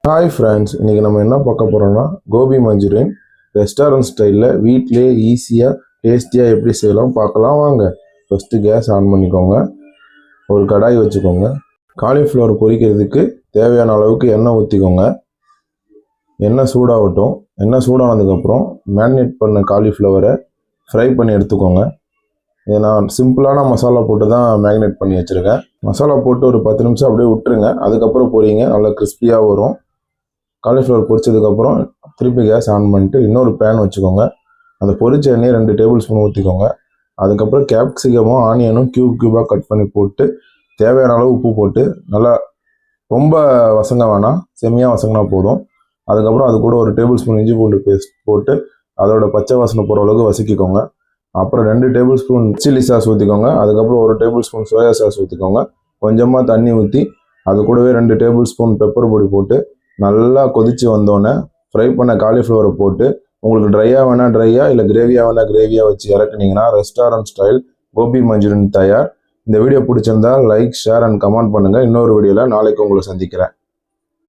Hi friends, இன்றைக்கி நம்ம என்ன பார்க்க போகிறோம்னா கோபி மஞ்சூரியன் ரெஸ்டாரண்ட் ஸ்டைலில் வீட்டிலே ஈஸியாக டேஸ்டியாக எப்படி செய்யலாம் பார்க்கலாம் வாங்க. ஃபஸ்ட்டு கேஸ் ஆன் பண்ணிக்கோங்க. ஒரு கடாய் வச்சுக்கோங்க. காலிஃப்ளவர் பொரிக்கிறதுக்கு தேவையான அளவுக்கு எண்ணெய் ஊற்றிக்கோங்க. எண்ணெய் சூடாகட்டும். எண்ணெய் சூடானதுக்கப்புறம் மேரினேட் பண்ண காலிஃப்ளவரை ஃப்ரை பண்ணி எடுத்துக்கோங்க. இதை நான் சிம்பிளான மசாலா போட்டு தான் மேரினேட் பண்ணி வச்சுருக்கேன். மசாலா போட்டு ஒரு 10 நிமிஷம் அப்படியே விட்டுருங்க. அதுக்கப்புறம் பொரிங்க, நல்லா கிறிஸ்பியாக வரும். காலிஃப்ளவர் பொரிச்சதுக்கப்புறம் திருப்பி கேஸ் ஆன் பண்ணிட்டு இன்னொரு பேன் வச்சுக்கோங்க. அந்த பொரிச்ச எண்ணெயை 2 டேபிள் ஸ்பூன் ஊற்றிக்கோங்க. அதுக்கப்புறம் கேப்சிகமும் ஆனியனும் க்யூபாக கட் பண்ணி போட்டு தேவையான அளவு உப்பு போட்டு நல்லா ரொம்ப வசங்க வேணாம், செம்மியாக வசங்கினா போதும். அதுக்கப்புறம் அது கூட ஒரு டேபிள் ஸ்பூன் இஞ்சி பூண்டு பேஸ்ட் போட்டு அதோட பச்சை வாசனை போகிற அளவுக்கு வதக்கிக்கோங்க. அப்புறம் 2 டேபிள் ஸ்பூன் சில்லி சாஸ் ஊற்றிக்கோங்க. அதுக்கப்புறம் 1 டேபிள் ஸ்பூன் சோயா சாஸ் ஊற்றிக்கோங்க. கொஞ்சமாக தண்ணி ஊற்றி அது கூடவே 2 டேபிள் ஸ்பூன் பெப்பர் பொடி போட்டு நல்லா கொதித்து வந்தோடனே ஃப்ரை பண்ண காலிஃப்ளவரை போட்டு உங்களுக்கு ட்ரையாக வேணால் ட்ரையாக இல்லை கிரேவியாக வேணால் கிரேவியாக வச்சு இறக்குனீங்கன்னா ரெஸ்டாரண்ட் ஸ்டைல் கோபி மஞ்சூரியன் தயார். இந்த வீடியோ பிடிச்சிருந்தா லைக், ஷேர் அண்ட் கமெண்ட் பண்ணுங்கள். இன்னொரு வீடியோவில் நாளைக்கு உங்களை சந்திக்கிறேன்.